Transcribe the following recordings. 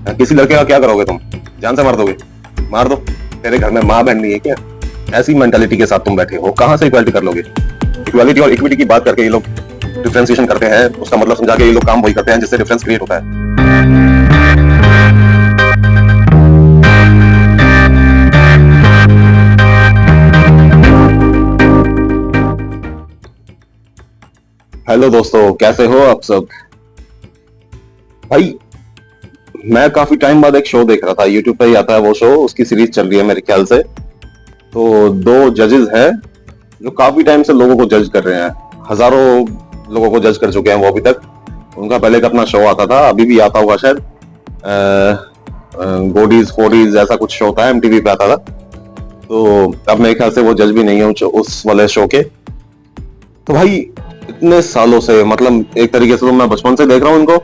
किसी लड़के का क्या करोगे तुम? जान से मार दोगे? मार दो। तेरे घर में माँ बहन नहीं है क्या? ऐसी मेंटालिटी के साथ तुम बैठे हो, कहां से इक्वालिटी कर लोगे? इक्वालिटी और इक्विटी की बात करके ये लोग डिफरेंशिएशन करते हैं, उसका मतलब समझा के ये लोग काम वही करते हैं जिससे डिफरेंस क्रिएट होता है। हेलो दोस्तों, कैसे हो आप सब? भाई, मैं काफी टाइम बाद एक शो देख रहा था, यूट्यूब पे ही आता है वो शो, उसकी सीरीज चल रही है मेरे ख्याल से। तो दो जजेस हैं जो काफी टाइम से लोगों को जज कर रहे हैं। हजारों लोगों को जज कर चुके हैं वो अभी तक। उनका पहले का अपना शो आता था, अभी भी आता होगा शायद, गोडीज फोडीज ऐसा कुछ शो था, एमटीवी पे आता था। तो अब मेरे ख्याल से वो जज भी नहीं है उस वाले शो के। तो भाई, इतने सालों से, मतलब एक तरीके से तो मैं बचपन से देख रहा हूँ इनको।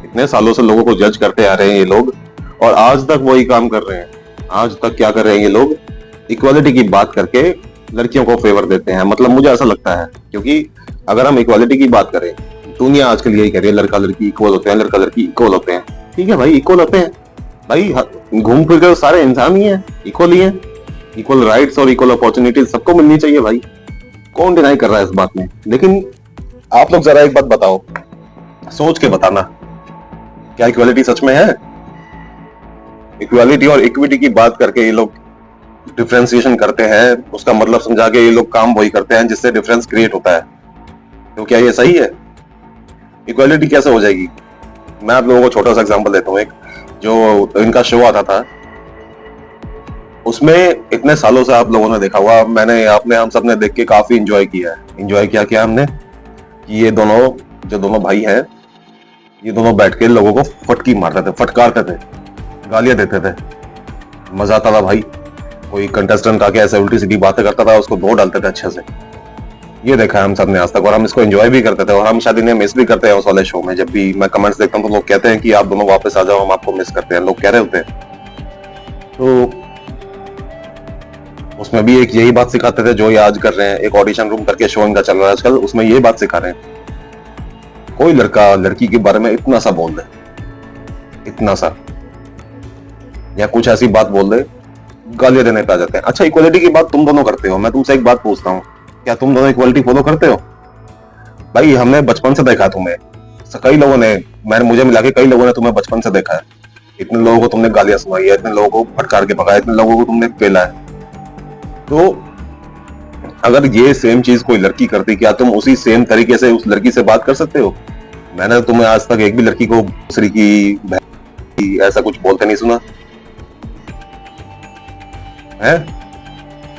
इतने सालों से लोगों को जज करते आ रहे हैं ये लोग, और आज तक वही काम कर रहे हैं। आज तक क्या कर रहे हैं ये लोग? इक्वालिटी की बात करके लड़कियों को फेवर देते हैं। मतलब मुझे ऐसा लगता है, क्योंकि अगर हम इक्वालिटी की बात करें, दुनिया आजकल यही कह रही है लड़का लड़की इक्वल होते हैं, लड़का लड़की इक्वल होते हैं। ठीक है भाई, इक्वल होते हैं भाई, घूम फिर कर सारे इंसान ही हैं, इक्वल ही हैं। इक्वल राइट्स और इक्वल अपॉर्चुनिटीज सबको मिलनी चाहिए भाई। कौन डिनाई कर रहा है इस बात में? लेकिन आप लोग जरा एक बात बताओ, सोच के बताना, क्या इक्वालिटी सच में है? इक्वालिटी और इक्विटी की बात करके ये लोग डिफरेंशिएशन करते हैं, उसका मतलब समझा के ये लोग काम वही करते हैं जिससे डिफरेंस क्रिएट होता है। तो क्या ये सही है? इक्वालिटी कैसे हो जाएगी? मैं आप लोगों को छोटा सा एग्जांपल देता हूँ। एक जो इनका शो आता था, उसमें इतने सालों से आप लोगों ने देखा हुआ, मैंने आपने हम सब ने देख के काफी इंजॉय किया है। इंजॉय क्या किया हमने कि ये दोनों, जो दोनों भाई हैं, ये दोनों बैठ के लोगों को फटकी मारते थे, फटकारते थे, गालियां देते थे। मजा आता था भाई। कोई कंटेस्टेंट आके ऐसे उल्टी सीधी बातें करता था, उसको धो डालते थे अच्छे से। ये देखा है हम सब ने आज तक, और हम इसको एंजॉय भी करते थे, और हम शायद इन्हें मिस भी करते हैं उस वाले शो में। जब भी मैं कमेंट्स देखता हूँ तो लोग कहते हैं कि आप दोनों वापस आ जाओ, हम आपको मिस करते हैं, लोग कह रहे होते हैं। तो उसमें भी एक यही बात सिखाते थे जो ये आज कर रहे हैं। एक ऑडिशन रूम करके शो इनका चल रहा है आजकल, उसमें ये बात सिखा रहे हैं, कोई लड़का लड़की के बारे में इतना सा बोल दे, इतना सा, या कुछ ऐसी बात बोल दे, गालियां देने पे आ जाते हैं। अच्छा, इक्वालिटी की बात तुम दोनों करते हो, मैं तुमसे एक बात पूछता हूँ, क्या तुम दोनों इक्वालिटी फॉलो करते हो? भाई, हमने बचपन से देखा तुम्हें, कई लोगों ने, मैंने मुझे मिला के कई लोगों ने तुम्हें बचपन से देखा है। इतने लोगों को तुमने गालियां सुनाई है, इतने लोगों को फटकार के भगाया, इतने लोगों को तुमने पेला है। तो अगर ये सेम चीज कोई लड़की करती, क्या तुम उसी सेम तरीके से उस लड़की से बात कर सकते हो? मैंने तुम्हें आज तक एक भी लड़की को दूसरी की ऐसा कुछ बोलते नहीं सुना है।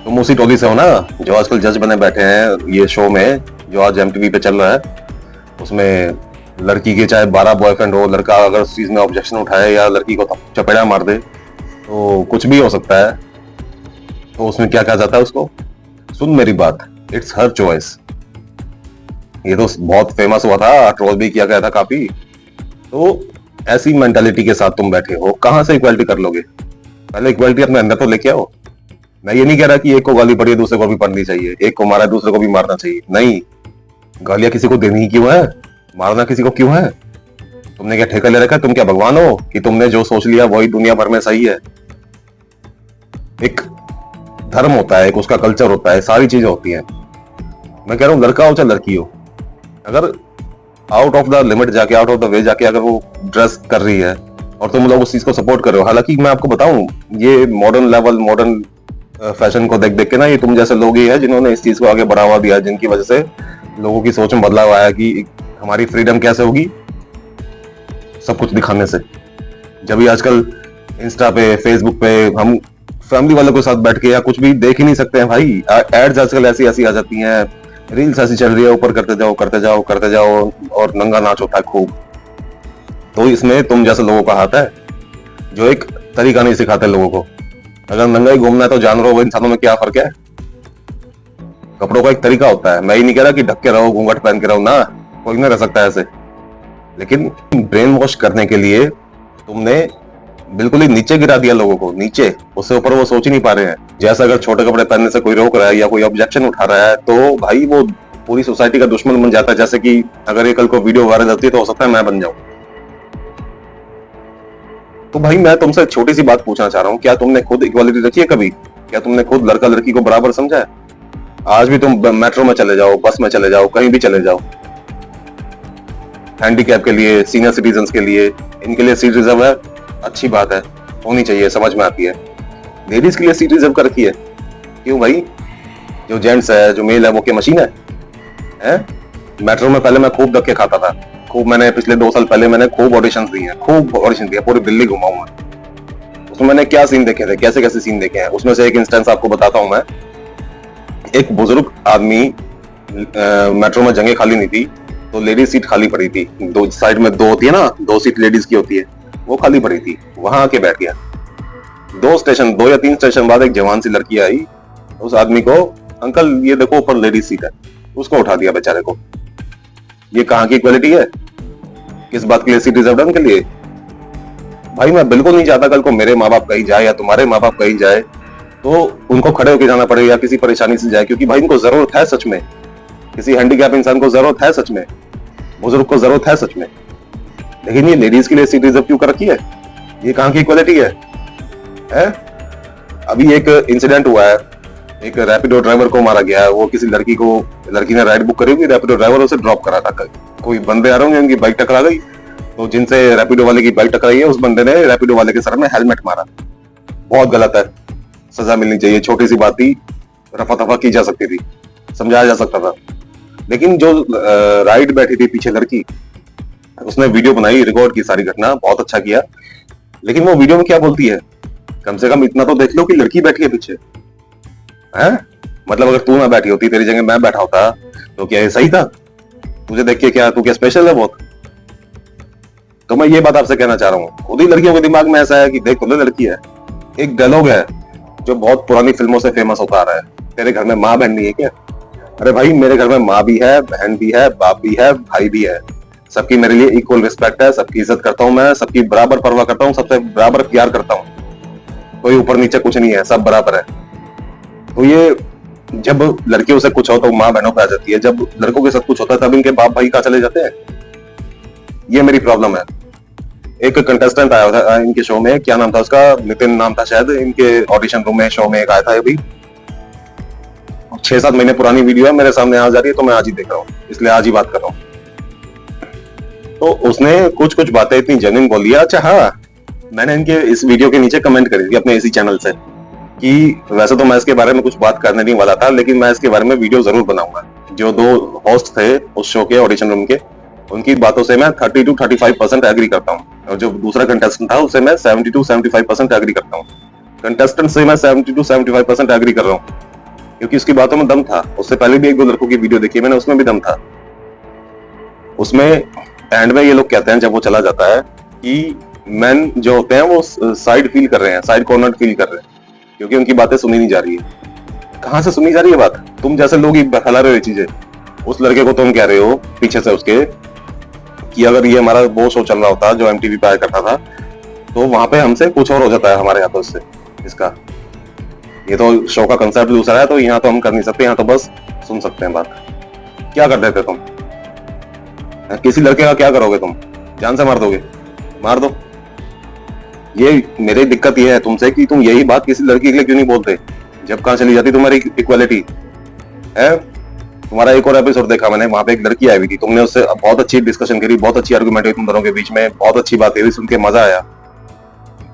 तुम उसी टोली से हो ना जो आजकल जज बने बैठे हैं ये शो में, जो आज एमटीवी पे चल रहा है। उसमें लड़की के चाहे 12 बॉयफ्रेंड हो, लड़का अगर उस चीज में ऑब्जेक्शन उठाए या लड़की को चपेड़ा मार दे, तो कुछ भी हो सकता है। तो उसमें क्या कहा जाता है उसको? सुन मेरी बात, इट्स हर चॉइस। ये तो बहुत फेमस हुआ था, ट्रोल भी किया गया था काफी। तो ऐसी मेंटालिटी के साथ तुम बैठे हो, कहां से इक्वालिटी कर लोगे? पहले इक्वालिटी अपने अंदर तो लेके आओ। मैं ये नहीं कह रहा कि एक को गाली पड़ी है दूसरे को भी पड़नी चाहिए, एक को मारा है दूसरे को भी मारना चाहिए, नहीं। गालियां किसी को देनी ही क्यों है? मारना किसी को क्यों है? तुमने क्या ठेका ले रखा है? तुम क्या भगवान हो कि तुमने जो सोच लिया वही दुनिया भर में सही है? एक धर्म होता है, एक उसका कल्चर होता है, सारी चीजें होती हैं। मैं कह रहा हूँ, लड़का हो चाहे लड़की हो, अगर आउट ऑफ द लिमिट जाके, आउट ऑफ द वे जाके अगर वो ड्रेस कर रही है और तुम लोग उस चीज को सपोर्ट कर रहे हो, हालांकि मैं आपको बताऊं, ये मॉडर्न लेवल, मॉडर्न फैशन को देख देख के ना, ये तुम जैसे लोग ही है जिन्होंने इस चीज को आगे बढ़ावा दिया, जिनकी वजह से लोगों की सोच में बदलाव आया कि हमारी फ्रीडम कैसे होगी, सब कुछ दिखाने से। जब भी आजकल इंस्टा पे, फेसबुक पे हम फैमिली वालों के साथ बैठ के या कुछ भी देख ही नहीं सकते हैं भाई। एड्स आजकल ऐसी ऐसी आ जाती हैं, रील्स ऐसी चल रही है, ऊपर करते जाओ करते जाओ करते जाओ, और नंगा नाच होता है खूब। तो इसमें तुम जैसे लोगों का हाथ है जो एक तरीका नहीं सिखाते लोगों को। अगर नंगा ही घूमना है तो जानवरों व इंसानों में क्या फर्क है? कपड़ों का एक तरीका होता है। मैं ही नहीं कह रहा कि ढक के रहो, घूंघट पहन के रहो ना, कोई नहीं रह सकता ऐसे। लेकिन ब्रेन वॉश करने के लिए तुमने बिल्कुल ही नीचे गिरा दिया लोगों को, नीचे। उससे ऊपर वो सोच ही नहीं पा रहे हैं। जैसा अगर छोटे कपड़े पहनने से कोई रोक रहा है या कोई ऑब्जेक्शन उठा रहा है, तो भाई वो पूरी सोसाइटी का दुश्मन बन जाता है। जैसे कि अगर ये कल को वीडियो वायरल होती है तो हो सकता है मैं बन जाऊं। तो भाई मैं तुमसे छोटी सी बात पूछना चाह रहा हूँ, क्या तुमने खुद इक्वालिटी रखी है कभी? क्या तुमने खुद लड़का लड़की को बराबर समझा है? आज भी तुम मेट्रो में चले जाओ, बस में चले जाओ, कहीं भी चले जाओ, हैंडीकैप के लिए, सीनियर सिटीजन के लिए, इनके लिए सीट रिजर्व है, अच्छी बात है, होनी चाहिए, समझ में आती है। लेडीज के लिए सीट रिजर्व कर रखी है, क्यों भाई? जो जेंट्स है, जो मेल है, वो क्या मशीन है? मेट्रो में पहले मैं खूब धक्के खाता था, खूब। मैंने पिछले 2 साल पहले मैंने खूब ऑडिशन दिए हैं, खूब ऑडिशन दिया, पूरी दिल्ली घुमा हूं मैं। उसमें मैंने क्या सीन देखे थे, कैसे कैसे सीन देखे हैं, उसमें से एक इंस्टेंस आपको बताता हूं मैं। एक बुजुर्ग आदमी, मेट्रो में जगह खाली नहीं थी, तो लेडीज सीट खाली पड़ी थी, दो साइड में दो होती है ना, 2 सीट लेडीज की होती है, वो खाली पड़ी थी, वहां आके बैठ गया। 2 या 3 स्टेशन बाद एक जवान सी लड़की आई, उस आदमी को, अंकल ये देखो ऊपर लेडीज सीट है, उसको उठा दिया बेचारे को। ये कहाँ की इक्वालिटी है? किस बात के लिए सीट रिजर्व है उनके लिए? भाई मैं बिल्कुल नहीं चाहता कल को मेरे माँ बाप कहीं जाए या तुम्हारे माँ बाप कहीं जाए तो उनको खड़े होकर जाना पड़े या किसी परेशानी से जाए, क्योंकि भाई इनको जरूरत है सच में, किसी हैंडीकैप इंसान को जरूरत है सच में, बुजुर्ग को जरूरत है सच में। लेकिन ये लेडीज के लिए सीट रिजर्व क्यों कर रखी है? ये कहाँ की इक्वालिटी है? अभी एक इंसिडेंट हुआ है, एक रैपिडो ड्राइवर को मारा गया है। वो किसी लड़की ने राइड बुक करी हुई, रैपिडो ड्राइवर उसे ड्रॉप करा था। कोई बंदे आ रहे होंगे, उनकी बाइक टकरा गई, तो जिनसे रैपिडो वाले की बाइक टकराई है, उस बंदे ने रैपिडो वाले के सर में हेलमेट मारा। बहुत गलत है, सजा मिलनी चाहिए। छोटी सी बात थी, रफा दफा की जा सकती थी, समझाया जा सकता था। लेकिन जो राइड बैठी थी पीछे लड़की, उसने वीडियो बनाई, रिकॉर्ड की सारी घटना, बहुत अच्छा किया। लेकिन वो वीडियो में क्या बोलती है? कम से कम इतना तो देख लो कि लड़की बैठी है पीछे, है? मतलब अगर तू ना बैठी होती, तेरी जगह मैं बैठा होता, तो क्या ये सही था? तुझे देख के क्या, तू क्या स्पेशल है बहुत? तो मैं ये बात आपसे कहना चाह रहा हूँ, खुद ही लड़कियों के दिमाग में ऐसा है कि देख तो लड़की है। एक डायलॉग है जो बहुत पुरानी फिल्मों से फेमस होता आ रहा है, तेरे घर में माँ बहन नहीं है क्या? अरे भाई मेरे घर में माँ भी है, बहन भी है, बाप भी है, भाई भी है। सबकी मेरे लिए इक्वल रिस्पेक्ट है, सबकी इज्जत करता हूँ मैं, सबकी बराबर परवाह करता हूँ, सबसे बराबर प्यार करता हूँ। कोई ऊपर नीचे कुछ नहीं है, सब बराबर है। तो ये जब लड़कियों से कुछ हो तो माँ बहनों पे आ जाती है, जब लड़कों के साथ कुछ होता है तब इनके बाप भाई कहाँ चले जाते हैं? ये मेरी प्रॉब्लम है। एक कंटेस्टेंट आया था इनके शो में, क्या नाम था उसका, नितिन नाम था शायद, इनके ऑडिशन रूम में शो में एक आया था। अभी 6-7 महीने पुरानी वीडियो है, मेरे सामने आज आ रही है, तो मैं आज ही देख रहा हूँ, इसलिए आज ही बात कर रहा हूँ। तो उसने कुछ कुछ बातें इतनी जेन्युइन बोली है। अच्छा हाँ, मैंने इनके इस वीडियो के नीचे कमेंट करी थी अपने इसी चैनल से कि वैसे तो मैं इसके बारे में कुछ बात करने नहीं वाला था, लेकिन मैं इसके बारे में वीडियो जरूर बनाऊंगा। जो 2 होस्ट थे उस शो के ऑडिशन रूम के, उनकी बातों से मैं 30 to 35% एग्री करता हूँ, और जो दूसरा कंटेस्टेंट था उससे मैं 70 to 75% एग्री करता हूँ। कंटेस्टेंट से मैं 70 to 75% एग्री कर रहा हूँ, क्योंकि उसकी बातों में दम था। उससे पहले भी 1-2 लड़कों की वीडियो देखी मैंने, उसमें भी दम था। उसमें एंड में ये लोग कहते हैं जब वो चला जाता है कि मैन जो होते हैं वो साइड फील कर रहे हैं, साइड कॉर्नर फील कर रहे हैं, क्योंकि उनकी बातें सुनी नहीं जा रही है। कहां से सुनी जा रही है बात? तुम जैसे लोग ही फैला रहे हो ये चीजें। उस लड़के को तुम कह रहे हो पीछे से उसके कि अगर ये हमारा वो शो चल रहा होता जो MTV पे आया करता था, तो वहां पे हमसे कुछ और हो जाता है हमारे हाथों से। इसका ये तो शो का कंसेप्ट दूसरा है, तो यहाँ तो हम कर नहीं सकते, यहाँ तो बस सुन सकते हैं बात। क्या कर देते तुम? किसी लड़के का क्या करोगे तुम? जान से मार दोगे? मार दो। ये मेरी दिक्कत ये है तुमसे कि तुम यही बात किसी लड़की के लिए क्यों नहीं बोलते? जब कहाँ चली जाती तुम्हारी इक्वालिटी है? तुम्हारा एक और एपिसोड देखा मैंने, वहां पे एक लड़की आई हुई थी, तुमने उससे बहुत अच्छी डिस्कशन करी, बहुत अच्छी आर्गुमेंट हुई तुम दोनों के बीच में, बहुत अच्छी बात हुई, सुन के मजा आया।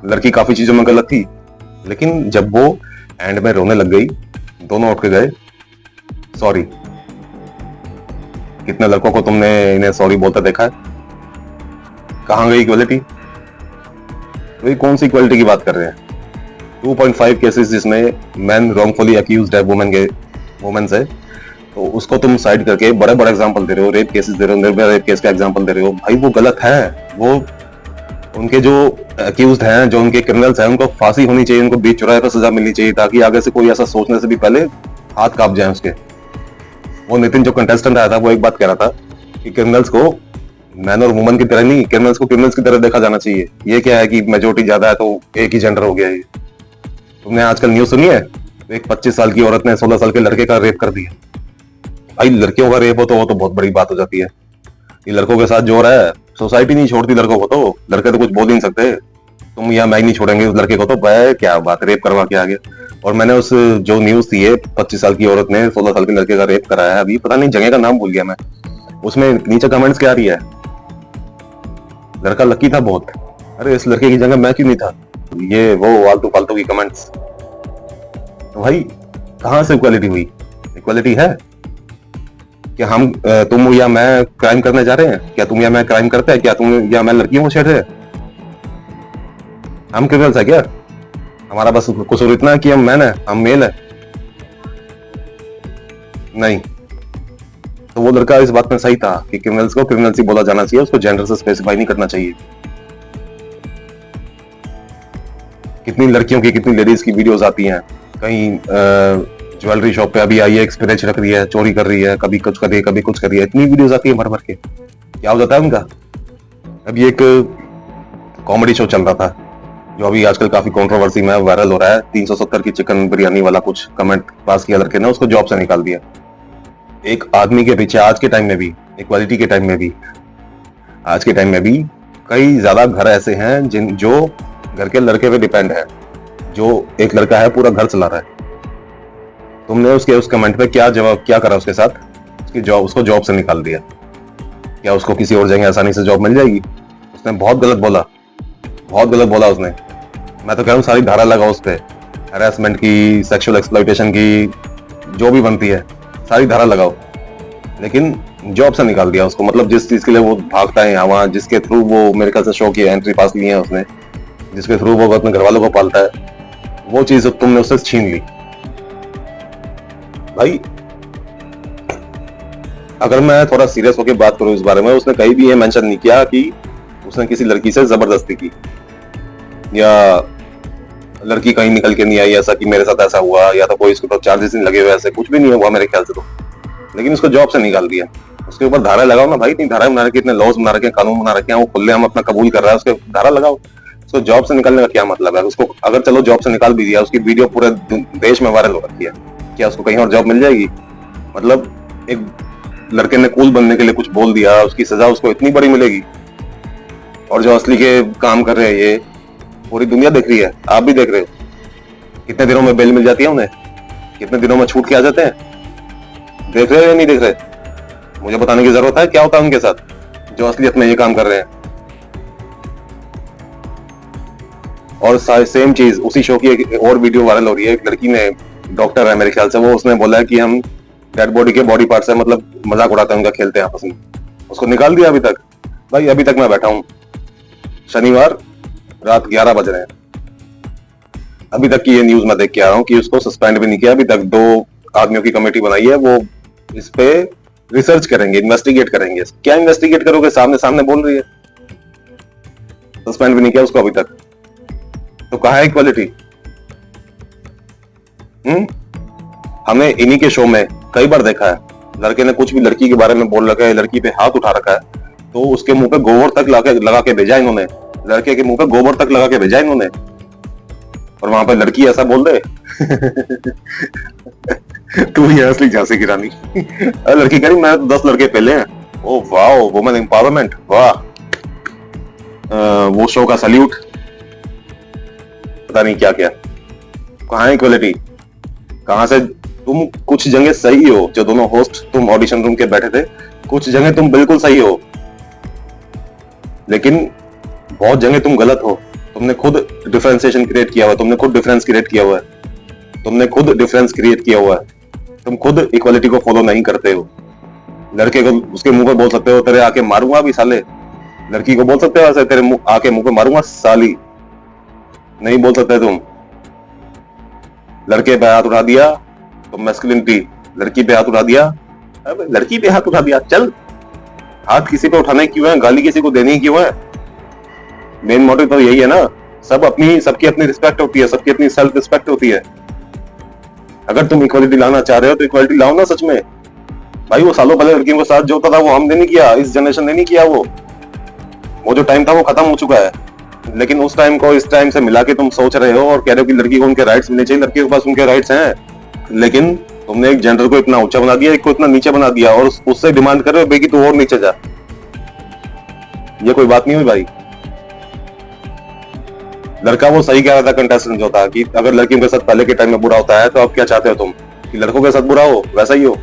लड़की काफी चीजों में गलत थी, लेकिन जब वो एंड में रोने लग गई, दोनों उठ के गए सॉरी। कितने लड़कों को तुमने इन्हें सॉरी बोलते देखा है? कहां गई इक्वालिटी? वही कौन सी इक्वालिटी की बात कर रहे हैं? 2.5 केसेस जिसमें मैन रॉन्गफुली अक्यूज्ड है वुमेन से, तो उसको तुम साइड करके बड़े बड़े एग्जांपल दे रहे हो, रेप केसेस दे रहे हो, निर्भया रेप केस का एग्जांपल दे रहे हो। भाई वो गलत है। वो उनके जो अक्यूज्ड हैं, जो उनके क्रिमिनल्स हैं, उनको फांसी होनी चाहिए, उनको बीच चौराहे पर सजा मिलनी चाहिए, ताकि आगे से कोई ऐसा सोचने से भी पहले हाथ कांप जाए उसके। वो नितिन जो कंटेस्टेंट आया था, वो एक बात कह रहा था कि क्रिमिनल्स को मैन और वुमन की तरह नहीं, क्रिमिनल्स को क्रिमिनल्स की तरह देखा जाना चाहिए। ये क्या है कि मेजोरिटी ज्यादा है तो एक ही जेंडर हो गया। ये तुमने आजकल न्यूज सुनी है? एक 25 साल की औरत ने 16 साल के लड़के का रेप कर दिया। भाई लड़कियों का रेप हो तो वो तो बहुत बड़ी बात हो जाती है। ये लड़कों के साथ जो हो रहा है, सोसाइटी नहीं छोड़ती लड़कों को, तो लड़के तो कुछ बोल ही नहीं सकते। तुम यहाँ मैं नहीं छोड़ेंगे उस लड़के को, तो क्या बात, रेप करवा के आ गया। और मैंने उस जो न्यूज थी है, 25 साल की औरत ने 16 साल के लड़के का रेप कराया है, अभी पता नहीं जगह का नाम भूल गया मैं, उसमें नीचे कमेंट्स क्या आ रही है, लड़का लकी था बहुत, अरे इस लड़के की जगह मैं क्यों नहीं था, ये वो फालतू फालतू की कमेंट्स। तो भाई कहां से इक्वालिटी हुई? इक्वालिटी है कि हम तुम या मैं क्राइम करने जा रहे हैं? क्या तुम या मैं क्राइम करते हैं? क्या तुम या मैं लड़कियों को छेड़ रहे हैं? हम क्रिमिनल्स है क्या? हमारा बस कसूर इतना है कि हम मैन है, हम मेल है? नहीं। तो वो लड़का इस बात में सही था कि क्रिमिनल्स को क्रिमिनल्स ही बोला जाना चाहिए, उसको जेंडर से स्पेसिफाई नहीं करना चाहिए। कितनी लड़कियों की, कितनी लेडीज की वीडियोस आती हैं, कहीं ज्वेलरी शॉप पे अभी आई है, एक्सपीरियंस रख रही है, चोरी कर रही है, कभी कुछ कर रही है, कभी कुछ कर रही है, इतनी वीडियोस आती है भर भर के। क्या हो जाता है उनका? अभी एक कॉमेडी शो चल रहा था जो अभी आजकल काफी कंट्रोवर्सी में वायरल हो रहा है, 370 की चिकन बिरयानी वाला कुछ कमेंट पास किया लड़के ने, उसको जॉब से निकाल दिया। एक आदमी के पीछे आज के टाइम में भी, इक्वालिटी के टाइम में भी, आज के टाइम में भी कई ज्यादा घर ऐसे हैं जिन जो घर के लड़के पे डिपेंड है, जो एक लड़का है पूरा घर चला रहा है। तुमने उसके उस कमेंट पे क्या जवाब, क्या करा उसके साथ? उसकी जॉब, उसको जॉब से निकाल दिया। क्या उसको किसी और जगह आसानी से जॉब मिल जाएगी? उसने बहुत गलत बोला, बहुत गलत बोला उसने। मैं तो कह रहा हूँ सारी धारा लगाओ उस पर, हैरेसमेंट की, सेक्सुअल एक्सप्लॉइटेशन की, जो भी बनती है सारी धारा लगाओ, लेकिन जॉब से निकाल दिया उसको। मतलब जिस चीज के लिए वो भागता है यहाँ वहाँ, जिसके थ्रू वो मेरे ख्याल से शो की एंट्री पास ली है उसने, जिसके थ्रू वो अपने घर वालों को पालता है, वो चीज तुमने उससे छीन ली। भाई अगर मैं थोड़ा सीरियस होकर बात करूं इस बारे में, उसने कहीं भी ये मेंशन नहीं किया कि उसने किसी लड़की से जबरदस्ती की या लड़की कहीं निकल के नहीं आई, ऐसा कि मेरे साथ ऐसा हुआ, या तो कोई इसके ऊपर चार्जेस नहीं लगे हुए, ऐसे कुछ भी नहीं हुआ मेरे ख्याल से तो। लेकिन उसको जॉब से निकाल दिया। उसके ऊपर धारा लगाओ ना भाई, इतनी धारा बना रखी, इतने लॉज बना रखे, कानून बना रखे हैं, वो खुले हम अपना कबूल कर रहा है, उसके धारा लगाओ। उसको जॉब से निकालने का क्या मतलब है? उसको अगर चलो जॉब से निकाल भी दिया, उसकी वीडियो पूरे देश में वायरल हो रखी है, क्या उसको कहीं और जॉब मिल जाएगी? मतलब एक लड़के ने कूल बनने के लिए कुछ बोल दिया, उसकी सजा उसको इतनी बड़ी मिलेगी? और जो असली के काम कर रहे हैं ये पूरी दुनिया देख रही है, आप भी देख रहे हो। कितने दिनों में बेल मिल जाती है उन्हें, कितने दिनों में छूट के आ जाते हैं, देख रहे हो या नहीं देख रहे? मुझे बताने की जरूरत है क्या होता है उनके साथ जो असलियत में ये काम कर रहे हैं। और सेम चीज उसी शो की एक और वीडियो वायरल हो रही है, एक लड़की ने, डॉक्टर है मेरे ख्याल से वो, उसने बोला है कि हम डेड बॉडी के बॉडी पार्ट से मतलब मजाक उड़ाते हैं उनका, खेलते हैं आपस में। उसको निकाल दिया अभी तक। भाई अभी तक मैं बैठा हूं, शनिवार रात 11 बज रहे हैं, अभी तक की ये न्यूज मैं देख के आ रहा हूँ कि उसको सस्पेंड भी नहीं किया अभी तक। 2 आदमियों की कमेटी बनाई है, वो इस पे रिसर्च करेंगे, इन्वेस्टिगेट करेंगे। क्या इन्वेस्टिगेट करोगे? सामने सामने बोल रही है, सस्पेंड भी नहीं किया उसको अभी तक। तो कहाँ है इक्वालिटी? हमने इन्हीं के शो में कई बार देखा है, लड़के ने कुछ भी लड़की के बारे में बोल रखा है, लड़की पे हाथ उठा रखा है, तो उसके मुंह पे गोबर तक लगा के भेजा इन्होंने, लड़के के मुंह पे गोबर तक लगा के भेजा इन्होंने, और वहां पे लड़की ऐसा बोल दे तू ही है असली झांसी की रानी। लड़की कह रही मैं 10 लड़के पहले हैं। ओ वाह, वुमेन एम्पावरमेंट, वाह। वो शो का सल्यूट, पता नहीं क्या क्या। कहाँ है इक्वालिटी? कहां से? तुम कुछ जगह सही हो, जो दोनों होस्ट तुम ऑडिशन रूम के बैठे थे, कुछ जगह तुम बिल्कुल सही हो, लेकिन बहुत जगह तुम गलत हो। तुमने खुद डिफरेंशिएशन क्रिएट किया हुआ है, तुमने खुद डिफरेंस क्रिएट किया हुआ है, तुमने खुद डिफरेंस क्रिएट किया हुआ है, तुम खुद इक्वालिटी को फॉलो नहीं करते हो। लड़के को उसके मुंह पे बोल सकते हो तेरे आके मारूंगा भी साले, लड़की को बोल सकते हो ऐसे तेरे आके मुंह पे मारूंगा साली, नहीं बोल सकते तुम। लड़के पे हाथ उठा दिया तो मैस्कुलिनिटी, लड़की पे हाथ उठा दिया, अबे लड़की पे हाथ उठा दिया, चल हाथ किसी पे उठाने क्यों है, गाली किसी को देनी क्यों है? मेन मोटिव तो यही है ना। सबकी अपनी रिस्पेक्ट होती है, सबकी अपनी सेल्फ रिस्पेक्ट होती है। अगर तुम इक्वालिटी लाना चाह रहे हो तो इक्वालिटी लाओ ना सच में। भाई वो सालों पहले लड़कियों के साथ जो होता था वो हमने नहीं किया, इस जनरेशन ने नहीं किया। वो जो टाइम था वो खत्म हो चुका है, लेकिन उस टाइम को इस टाइम से मिला के तुम सोच रहे हो और कह रहे हो कि लड़की को उनके राइट्स मिलने चाहिए। लड़की के पास उनके राइट्स हैं, लेकिन तुमने एक जेंडर को इतना ऊंचा बना दिया, एक को इतना नीचे बना दिया, और उससे डिमांड कर रहे हो बेकी तू और नीचे जा। ये कोई बात नहीं हुई भाई। लड़का वो सही कह रहा था कंटेस्टेंट जो था कि अगर लड़कियों के साथ पहले के टाइम में बुरा होता है तो अब क्या चाहते हो तुम कि लड़कों के साथ बुरा हो, वैसा ही हो।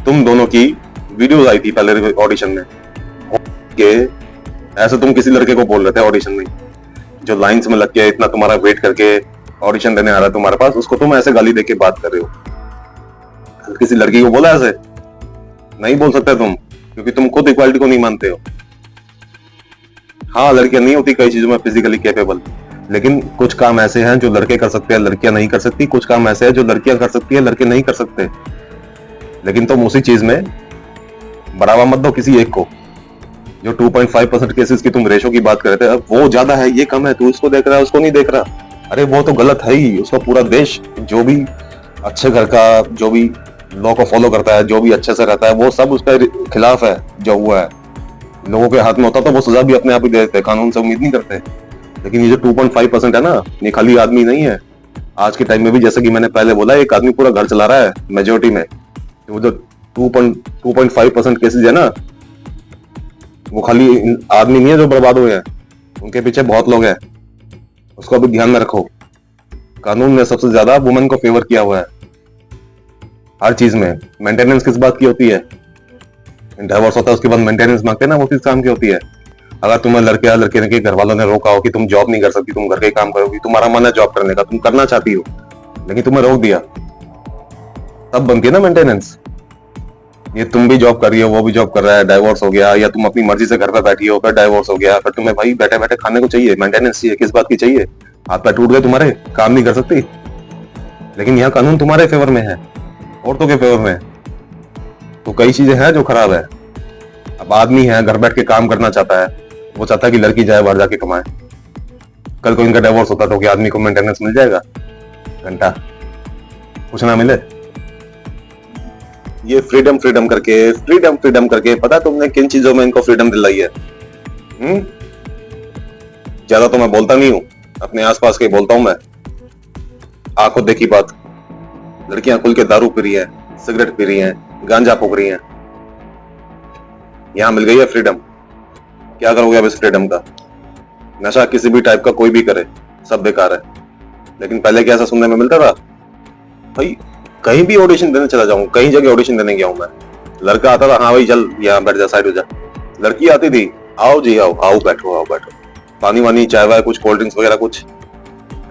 तुम दोनों की वीडियोस आई थी पहले ऑडिशन में के, ऐसे तुम किसी लड़के को बोल रहे थे ऑडिशन में, जो लाइंस में लग के इतना तुम्हारा वेट करके ऑडिशन देने आ रहा है तुम्हारे पास, उसको तुम ऐसे गाली देके बात कर रहे हो। किसी लड़की को बोला ऐसे? नहीं बोल सकते तुम, क्योंकि तुम खुद इक्वालिटी को नहीं मानते हो। हाँ, लड़कियां नहीं होती कई चीजों में फिजिकली कैपेबल, लेकिन कुछ काम ऐसे हैं जो लड़के कर सकते हैं लड़कियां नहीं कर सकती, कुछ काम ऐसे हैं जो लड़कियां कर सकती है लड़के नहीं कर सकते। लेकिन तुम उसी चीज में बढ़ावा मत दो किसी एक को। जो 2.5% केसेस की तुम रेशो की बात कर रहे थे, अब वो ज्यादा है ये कम है, तू इसको देख रहा है उसको नहीं देख रहा। अरे वो तो गलत है ही। उसका पूरा देश जो भी अच्छे घर का, जो भी लॉ को फॉलो करता है, जो भी अच्छे से रहता है, वो सब उसके खिलाफ है जो हुआ है। लोगों के हाथ में होता तो वो सजा भी अपने आप ही दे देते, कानून से उम्मीद नहीं करते। लेकिन ये जो 2.5% है ना, ये खाली आदमी नहीं है। आज के टाइम में भी जैसे कि मैंने पहले बोला, एक आदमी पूरा घर चला रहा है मेजोरिटी में। वो जो 2.5% केसेस है ना, वो खाली आदमी नहीं है जो बर्बाद हुए हैं, उनके पीछे बहुत लोग हैं। उसको भी ध्यान में रखो। कानून ने सबसे ज्यादा वुमेन को फेवर किया हुआ है हर चीज में। मेंटेनेंस किस बात की होती है? डाइवोर्स होता है उसके बाद मेंटेनेंस मांगते हैं ना, वो किस काम की होती है? अगर तुम्हें लड़के या लड़के के घर वालों ने रोका हो कि तुम जॉब नहीं कर सकती, तुम घर के काम करोगी, तुम्हारा मन है जॉब करने का, तुम करना चाहती हो, लेकिन तुम्हें रोक दिया, तब बनती है ना मेंटेनेंस। ये तुम भी जॉब कर रही हो, वो भी जॉब कर रहा है, डाइवोर्स हो गया, या तुम अपनी मर्जी से घर पे बैठी हो, फिर डाइवोर्स हो गया, फिर तुम्हें भाई बैठे बैठे खाने को चाहिए, मेंटेनेंस चाहिए, किस बात की चाहिए? हाथ पैर टूट गए तुम्हारे, काम नहीं कर सकती, लेकिन यहाँ कानून तुम्हारे फेवर में है, औरतों के फेवर में। तो कई चीजें हैं जो खराब है। अब आदमी है, घर बैठ के काम करना चाहता है, वो चाहता है कि लड़की जाए बाहर जाके कमाए। कल को इनका डाइवोर्स होता तो क्या आदमी को मेंटेनेंस मिल जाएगा? घंटा कुछ ना मिले। ये फ्रीडम फ्रीडम करके पता तुमने किन चीजों में इनको फ्रीडम दिलाई है? ज्यादा तो मैं बोलता नहीं हूं, अपने आसपास के बोलता हूं मैं। आंखों देखी बात, लड़कियां खुल के दारू पी रही है, सिगरेट पी रही हैं, गांजा फूक रही हैं। यहां मिल गई है फ्रीडम। क्या करोगे अब इस फ्रीडम का? नशा किसी भी टाइप का कोई भी करे, सब बेकार है। लेकिन पहले क्या ऐसा सुनने में मिलता था? भाई कहीं भी ऑडिशन देने चला जाऊं, कहीं जगह ऑडिशन देने गया हूं मैं, लड़का आता था, हाँ भाई चल यहाँ बैठ जा, साइड हो जा। लड़की आती थी, आओ जी आओ, आओ बैठो, पानी वानी, चाय वाय, कुछ कोल्ड ड्रिंक्स वगैरह कुछ।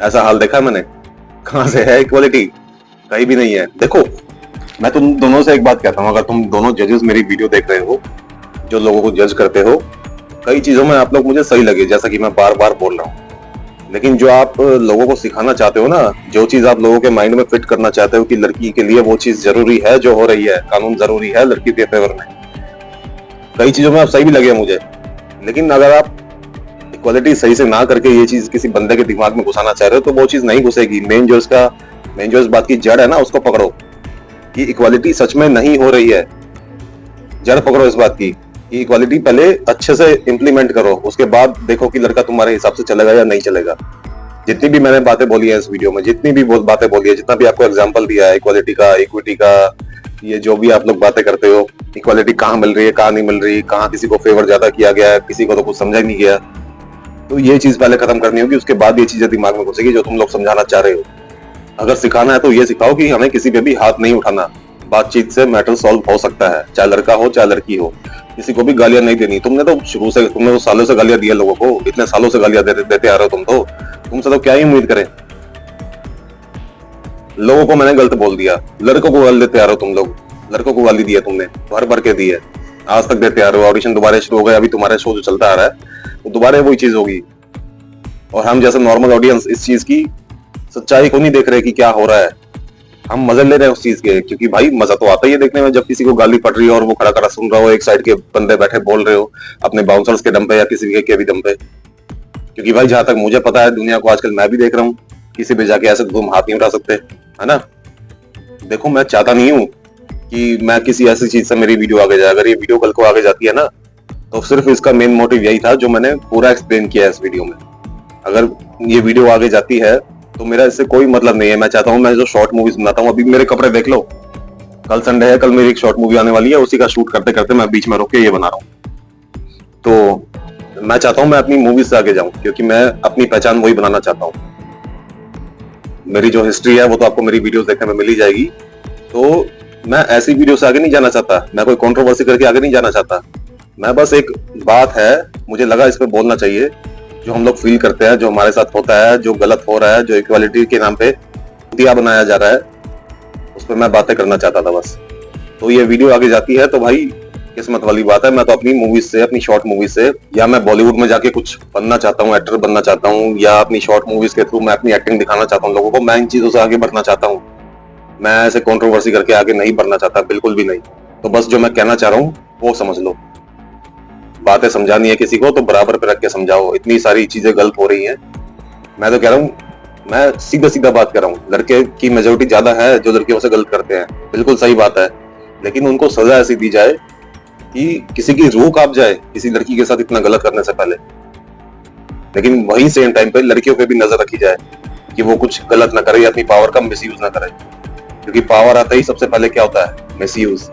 ऐसा हाल देखा मैंने। कहां से है इक्वालिटी? कहीं भी नहीं है। देखो, मैं तुम दोनों से एक बात कहता हूँ, अगर तुम दोनों जजेस मेरी वीडियो देख रहे हो, जो लोगों को जज करते हो, कई चीजों में आप लोग मुझे सही लगे, जैसा कि मैं बार बार बोल रहा हूँ। लेकिन जो आप लोगों को सिखाना चाहते हो ना, जो चीज आप लोगों के माइंड में फिट करना चाहते हो कि लड़की के लिए वो चीज जरूरी है जो हो रही है, कानून जरूरी है लड़की के फेवर में, कई चीजों में आप सही भी लगे मुझे। लेकिन अगर आप इक्वालिटी सही से ना करके ये चीज किसी बंदे के दिमाग में घुसाना चाह रहे हो, तो वो चीज नहीं घुसेगी। मेन जो इस बात की जड़ है ना, उसको पकड़ो कि इक्वालिटी सच में नहीं हो रही है। जड़ पकड़ो इस बात की कि इक्वालिटी पहले अच्छे से इंप्लीमेंट करो, उसके बाद देखो कि लड़का तुम्हारे हिसाब से चलेगा या नहीं चलेगा। जितनी भी मैंने बातें बोली है इस वीडियो में, जितनी भी बातें बोली है, जितना भी आपको एग्जांपल दिया है इक्वालिटी का, इक्विटी का, ये जो भी आप लोग बातें करते हो, इक्वालिटी कहाँ मिल रही है, कहाँ नहीं मिल रही, कहाँ किसी को फेवर ज्यादा किया गया है, किसी को तो कुछ समझा ही नहीं गया, तो ये चीज पहले खत्म करनी होगी, उसके बाद ये चीजें दिमाग में घुसेगी जो तुम लोग समझाना चाह रहे हो। अगर सिखाना है तो ये सिखाओ कि हमें किसी पे भी हाथ नहीं उठाना, बातचीत से मैटर सॉल्व हो सकता है, चाहे लड़का हो चाहे लड़की हो। किसी को भी गालियां नहीं देनी। तुमने तो सालों से गालियां दिया लोगों को, इतने सालों से गालियां देते आ रहे हो तुमसे तो क्या ही उम्मीद करें। लोगों को मैंने गलत बोल दिया, लड़कों को गाली देते आ रहे हो तुम लोग, लड़कों को गाली दी है तुमने, भर भर के दी है, आज तक देते आ रहे हो। ऑडिशन दोबारा शुरू हो गया, अभी तुम्हारे शो जो चलता आ रहा है तो दोबारा वही चीज होगी। और हम जैसे नॉर्मल ऑडियंस इस चीज की सच्चाई को नहीं देख रहे कि क्या हो रहा है, हम मजे ले रहे हैं उस चीज के। क्योंकि भाई मजा तो आता ही है देखने में, जब किसी को गाली पड़ रही है और वो खड़ा खड़ा सुन रहा हो, एक साइड के बंदे बैठे बोल रहे हो अपने बाउंसर्स के दम पे या किसी के भी दम पे। क्योंकि भाई जहां तक मुझे पता है, दुनिया को आजकल मैं भी देख रहा हूँ, किसी पे जाके ऐसे तुम हाथ नहीं उठा सकते, है ना। देखो, मैं चाहता नहीं हूँ कि मैं किसी ऐसी चीज से मेरी वीडियो आगे जाए। अगर ये वीडियो कल को आगे जाती है ना, तो सिर्फ इसका मेन मोटिव यही था जो मैंने पूरा एक्सप्लेन किया है इस वीडियो में। अगर ये वीडियो आगे जाती है तो मेरा इससे कोई मतलब नहीं है। मैं चाहता हूँ मैं जो शॉर्ट मूवीज बनाता हूँ, अभी मेरे कपड़े देख लो, कल संडे है, कल मेरी एक शॉर्ट मूवी आने वाली है, उसी का शूट करते करते मैं बीच में रोक के ये बना रहा हूँ। तो मैं चाहता हूं मैं अपनी मूवीज से आगे जाऊं, क्योंकि मैं अपनी पहचान वही बनाना चाहता हूं। मेरी जो हिस्ट्री है वो तो आपको मेरी वीडियोस देखने में मिल ही जाएगी। तो मैं ऐसी वीडियो से आगे नहीं जाना चाहता, मैं कोई कंट्रोवर्सी करके आगे नहीं जाना चाहता। मैं बस एक बात है, मुझे लगा इस पे बोलना चाहिए, जो हम लोग फील करते हैं, जो हमारे साथ होता है, जो गलत हो रहा है, जो इक्वालिटी के नाम पे दिया बनाया जा रहा है, उस पर मैं बातें करना चाहता था बस। तो ये वीडियो आगे जाती है तो भाई किस्मत वाली बात है। मैं तो अपनी मूवीज से, अपनी शॉर्ट मूवीज से, या मैं बॉलीवुड में जाके कुछ बनना चाहता हूँ, एक्टर बनना चाहता हूँ, या अपनी शॉर्ट मूवीज के थ्रू मैं अपनी एक्टिंग दिखाना चाहता हूँ लोगों को। मैं इन चीजों से आगे बढ़ना चाहता हूँ, मैं ऐसे कंट्रोवर्सी करके आगे नहीं बढ़ना चाहता, बिल्कुल भी नहीं। तो बस जो मैं कहना चाह रहा हूँ वो समझ लो। बातें समझानी है किसी को तो बराबर पे रख के समझाओ। इतनी सारी चीजें गलत हो रही हैं। मैं तो कह रहा हूँ, मैं सीधा सीधा बात कर रहा हूँ, लड़के की मेजोरिटी ज्यादा है जो लड़कियों से गलत करते हैं, बिल्कुल सही बात है। लेकिन उनको सजा ऐसी दी जाए कि किसी की रूह कांप जाए किसी लड़की के साथ इतना गलत करने से पहले। लेकिन वही सेम टाइम पे लड़कियों पे भी नजर रखी जाए कि वो कुछ गलत ना करे या अपनी पावर का मिसयूज ना करे, क्योंकि पावर आता ही सबसे पहले क्या होता है? मिसयूज।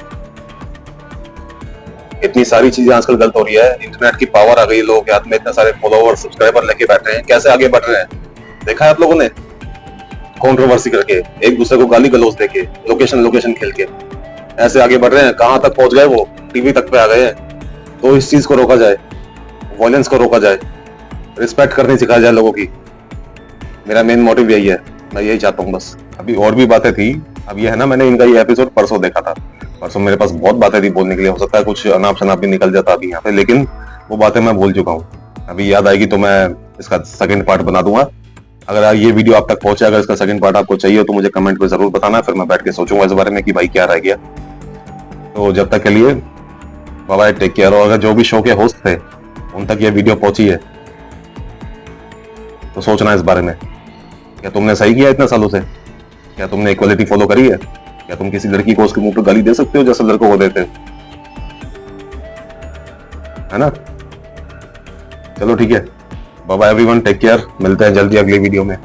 इतनी सारी चीजें आजकल गलत हो रही है। इंटरनेट की पावर आ गई है, लोगों के हाथ में इतने सारे फॉलोअर, सब्सक्राइबर लेके बैठे हैं, कैसे आगे बढ़ रहे हैं देखा है आप लोगों ने? कंट्रोवर्सी करके, एक दूसरे को गाली गलौज देके, लोकेशन खेल के ऐसे आगे बढ़ रहे हैं। कहां तक पहुंच गए? वो टीवी तक पे आ गए हैं। तो इस चीज को रोका जाए, वायलेंस को रोका जाए, रिस्पेक्ट करनी सिखाई जाए लोगों की। मेरा मेन मोटिव यही है, मैं यही चाहता हूँ बस। अभी और भी बातें थी। अब ये है ना, मैंने इनका ये एपिसोड परसों देखा था। परसों मेरे पास बहुत बातें थी बोलने के लिए, हो सकता है कुछ अनाप शनाप भी निकल जाता अभी यहाँ पे, लेकिन वो बातें मैं भूल चुका हूँ। अभी याद आएगी तो मैं इसका सेकंड पार्ट बना दूंगा। अगर ये वीडियो आप तक पहुंचे, अगर इसका सेकंड पार्ट आपको चाहिए तो मुझे कमेंट पे जरूर बताना, फिर मैं बैठ के सोचूंगा इस बारे में कि भाई क्या रह गया। तो जब तक के लिए बाय बाय, टेक केयर। और अगर जो भी शो के होस्ट थे उन तक ये वीडियो पहुंची है तो सोचना इस बारे में, क्या तुमने सही किया इतने सालों से? क्या तुमने इक्वालिटी फॉलो करी है? क्या तुम किसी लड़की को उसके मुंह पर गाली दे सकते हो जैसे लड़कों को देते है ना? चलो ठीक है, bye bye everyone, take care. मिलते हैं जल्दी अगली वीडियो में।